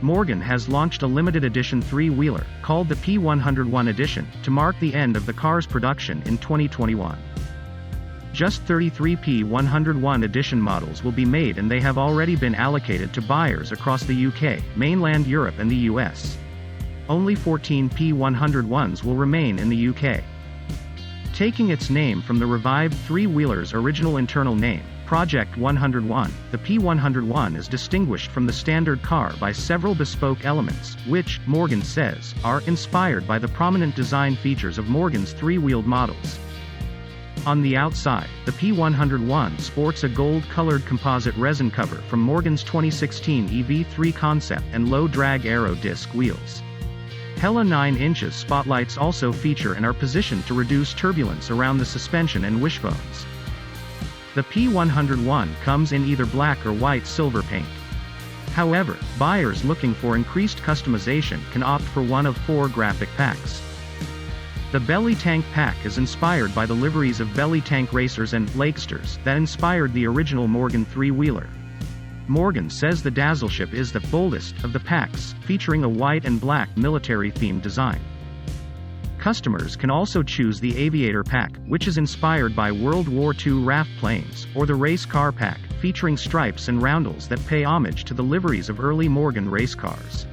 Morgan has launched a limited edition three-wheeler, called the P101 Edition, to mark the end of the car's production in 2021. Just 33 P101 Edition models will be made, and they have already been allocated to buyers across the UK, mainland Europe and the US. Only 14 P101s will remain in the UK. Taking its name from the revived three-wheeler's original internal name, Project 101, the P101 is distinguished from the standard car by several bespoke elements, which, Morgan says, are inspired by the prominent design features of Morgan's three-wheeled models. On the outside, the P101 sports a gold-colored composite resin cover from Morgan's 2016 EV3 concept and low-drag aero disc wheels. Hella 9 inches spotlights also feature and are positioned to reduce turbulence around the suspension and wishbones. The P101 comes in either black or white silver paint. However, buyers looking for increased customization can opt for one of 4 graphic packs. The Belly Tank pack is inspired by the liveries of Belly Tank racers and Lakesters that inspired the original Morgan three-wheeler. Morgan says the Dazzleship is the boldest of the packs, featuring a white and black military-themed design. Customers can also choose the Aviator pack, which is inspired by World War II RAF planes, or the Race Car pack, featuring stripes and roundels that pay homage to the liveries of early Morgan race cars.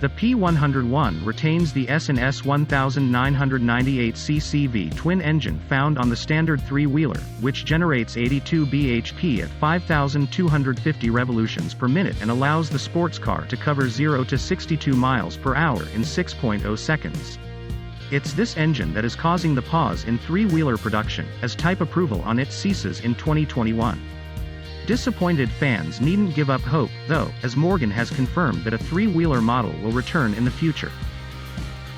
The P101 retains the S&S 1998cc V-twin engine found on the standard three-wheeler, which generates 82 bhp at 5,250 revolutions per minute and allows the sports car to cover 0 to 62 miles per hour in 6.0 seconds. It's this engine that is causing the pause in three-wheeler production, as type approval on it ceases in 2021. Disappointed fans needn't give up hope, though, as Morgan has confirmed that a three-wheeler model will return in the future.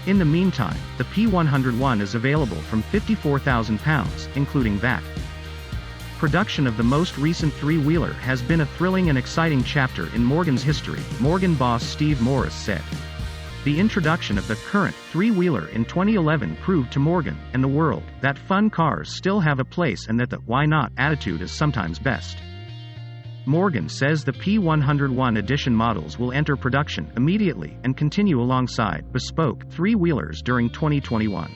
In the meantime, the P101 is available from £54,000, including VAT. Production of the most recent three-wheeler has been a thrilling and exciting chapter in Morgan's history, Morgan boss Steve Morris said. The introduction of the current three-wheeler in 2011 proved to Morgan and the world that fun cars still have a place and that the "why not" attitude is sometimes best. Morgan says the P101 Edition models will enter production immediately and continue alongside bespoke three-wheelers during 2021.